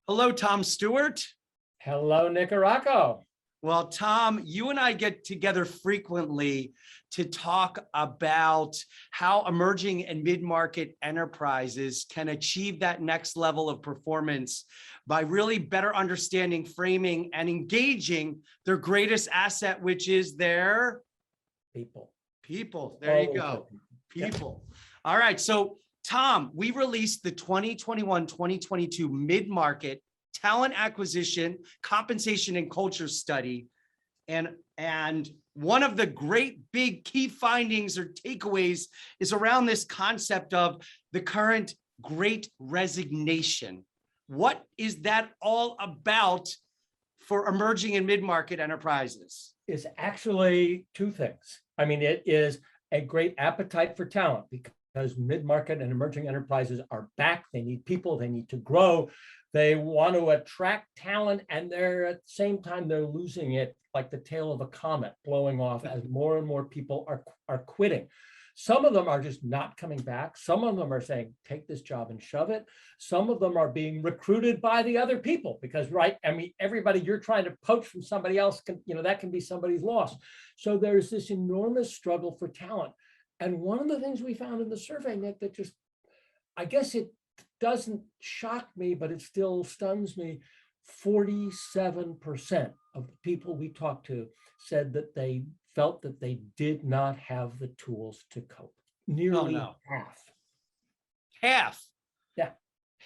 Hello, Tom Stewart. Hello, Nicaragua. Well, Tom, you and I get together frequently to talk about how emerging and mid-market enterprises can achieve that next level of performance by really better understanding, framing, and engaging their greatest asset, which is their People. people. There you go. People. All right. So, Tom, we released the 2021-2022 mid-market talent acquisition, compensation, and culture study. And one of the great big key findings or takeaways is around this concept of the current great resignation. What is that all about for emerging and mid-market enterprises? Is actually two things. I mean, it is a great appetite for talent because mid-market and emerging enterprises are back. They need people, they need to grow. They want to attract talent, and they're at the same time, they're losing it like the tail of a comet blowing off as more and more people are quitting. Some of them are just not coming back. Some of them are saying, take this job and shove it. Some of them are being recruited by the other people because, right, I mean, everybody you're trying to poach from somebody else can, that can be somebody's loss. So there's this enormous struggle for talent. And one of the things we found in the survey, Nick, that just, I guess it doesn't shock me, but it still stuns me. 47% of the people we talked to said that they felt that they did not have the tools to cope. Nearly half. Half. Yeah.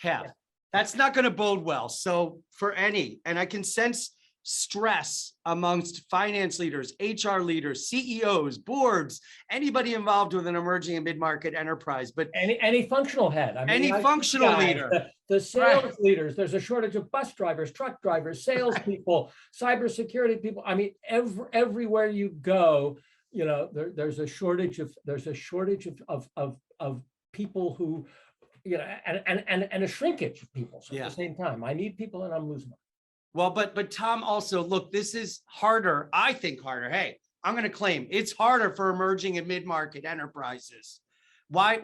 Half. Yeah. That's not going to bode well. So for any, and I can sense stress amongst finance leaders, HR leaders, CEOs, boards, anybody involved with an emerging and mid-market enterprise. But any functional head, I mean, any functional leader, the sales leaders. There's a shortage of bus drivers, truck drivers, salespeople, cybersecurity people. I mean, everywhere you go, there's a shortage of people who, and a shrinkage of people. So at the same time, I need people and I'm losing them. Well, but Tom, also, look, this is harder. I think harder. Hey, I'm going to claim it's harder for emerging and mid-market enterprises. Why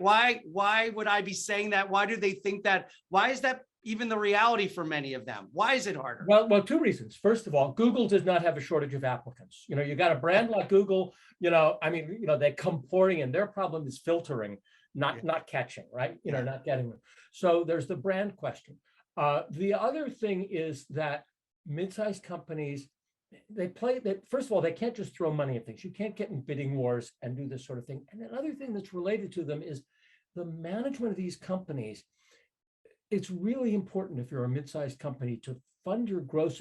would I be saying that? Why do they think that? Why is that even the reality for many of them? Why is it harder? Well, two reasons. First of all, Google does not have a shortage of applicants. You got a brand like Google, they come pouring in. Their problem is filtering, not catching, right? Not getting them. So there's the brand question. The other thing is that mid-sized companies, first of all, they can't just throw money at things. You can't get in bidding wars and do this sort of thing. And another thing that's related to them is the management of these companies. It's really important if you're a mid-sized company to fund your growth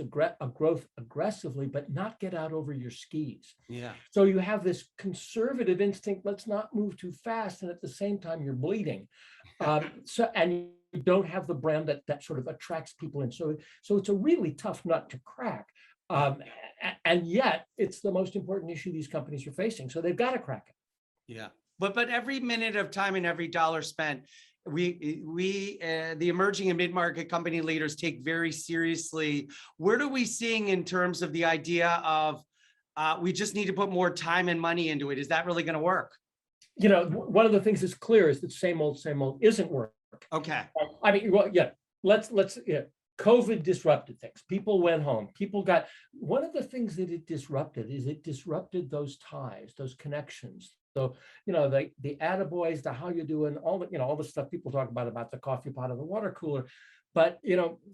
aggressively, but not get out over your skis. Yeah. So you have this conservative instinct, let's not move too fast. And at the same time, you're bleeding. And you don't have the brand that sort of attracts people in. So it's a really tough nut to crack. And yet it's the most important issue these companies are facing. So they've got to crack it. Yeah. But every minute of time and every dollar spent, the emerging and mid-market company leaders take very seriously. What are we seeing in terms of the idea of we just need to put more time and money into it? Is that really going to work? One of the things that's clear is that same old isn't working. Okay. I mean, well, yeah, let's COVID disrupted things. People went home. One of the things that it disrupted those ties, those connections. So, the attaboys, the how you doing, all the stuff people talk about the coffee pot and the water cooler. But,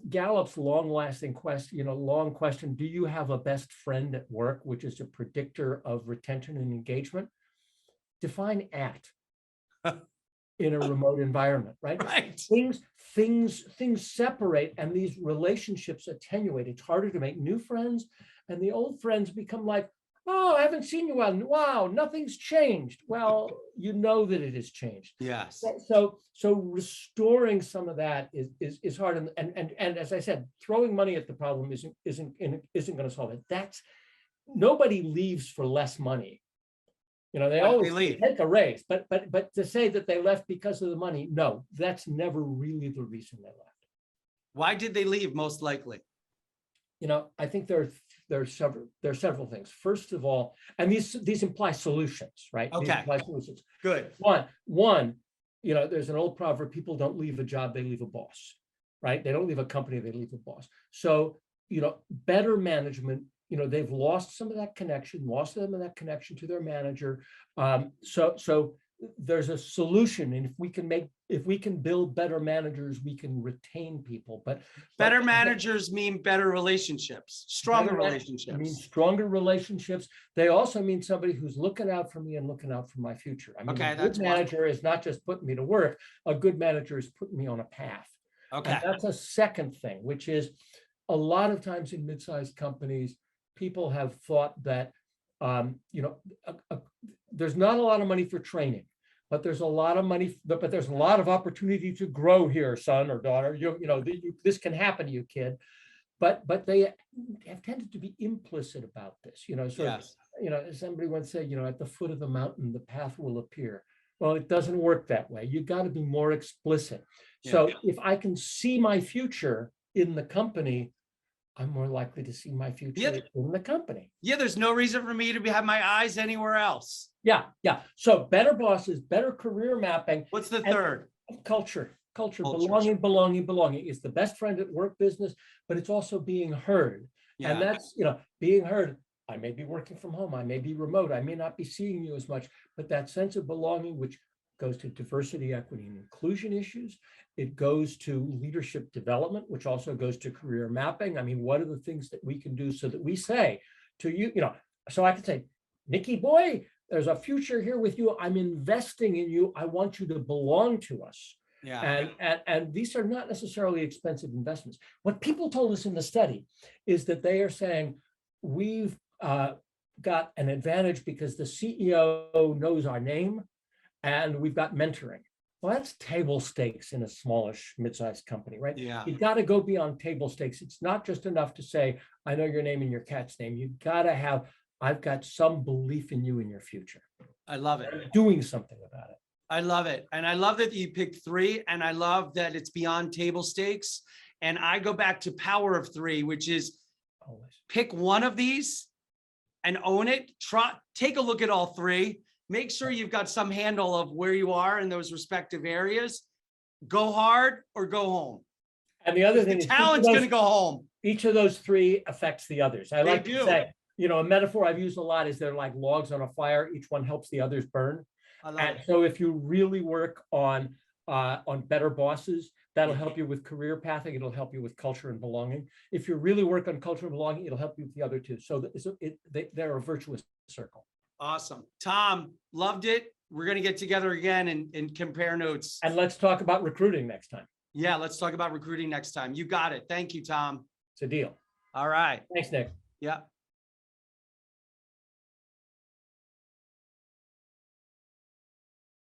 Gallup's long-lasting question, do you have a best friend at work, which is a predictor of retention and engagement? Define at in a remote environment, right? Right. Things separate and these relationships attenuate. It's harder to make new friends, and the old friends become like, oh, I haven't seen you on. Wow, nothing's changed. Well, you know that it has changed. Yes. So restoring some of that is hard. And as I said, throwing money at the problem isn't going to solve it. Nobody leaves for less money. They always take a raise, but to say that they left because of the money, no, that's never really the reason they left. Why did they leave? Most likely, I think there are several things. First of all, and these imply solutions, right? Okay. These imply solutions. Good. One, there's an old proverb: people don't leave a job, they leave a boss. right? They don't leave a company, they leave a boss. So, better management, they've lost some of that connection, to their manager. So there's a solution. And if we can build better managers, we can retain people. But better managers mean better relationships, stronger relationships. relationships. Stronger relationships. They also mean somebody who's looking out for me and looking out for my future. I mean, a good manager is not just putting me to work. A good manager is putting me on a path. Okay. And that's a second thing, which is a lot of times in mid-sized companies, people have thought that, there's not a lot of money for training, but there's a lot of money, but there's a lot of opportunity to grow here, son or daughter. This can happen to you, kid. But they have tended to be implicit about this. Yes. Somebody once said, at the foot of the mountain, the path will appear. Well, it doesn't work that way. You got to be more explicit. So if I can see my future in the company, I'm more likely to see my future in the company. Yeah, there's no reason for me to have my eyes anywhere else. Yeah. So better bosses, better career mapping. What's the third? Culture, belonging is the best friend at work business, but it's also being heard. Yeah. And that's, being heard. I may be working from home. I may be remote. I may not be seeing you as much, but that sense of belonging, which goes to diversity, equity, and inclusion issues. It goes to leadership development, which also goes to career mapping. I mean, what are the things that we can do so that we say to you, so I can say, Nikki boy, there's a future here with you. I'm investing in you. I want you to belong to us. Yeah. And these are not necessarily expensive investments. What people told us in the study is that they are saying, we've got an advantage because the CEO knows our name and we've got mentoring. Well, that's table stakes in a smallish mid-sized company, right? Yeah. You got to go beyond table stakes. It's not just enough to say, I know your name and your cat's name. You got to have, I've got some belief in you and your future. I love it. Doing something about it. I love it. And I love that you picked 3. And I love that it's beyond table stakes. And I go back to power of 3, which is Always pick one of these and own it. Take a look at all 3. Make sure you've got some handle of where you are in those respective areas. Go hard or go home. And the other thing is talent's going to go home. Each of those 3 affects the others. I like to say, a metaphor I've used a lot is they're like logs on a fire. Each one helps the others burn. And so if you really work on better bosses, that'll help you with career pathing. It'll help you with culture and belonging. If you really work on culture and belonging, it'll help you with the other 2. So they're a virtuous circle. Awesome. Tom, loved it. We're going to get together again and compare notes. And let's talk about recruiting next time. Yeah, let's talk about recruiting next time. You got it. Thank you, Tom. It's a deal. All right. Thanks, Nick. Yeah.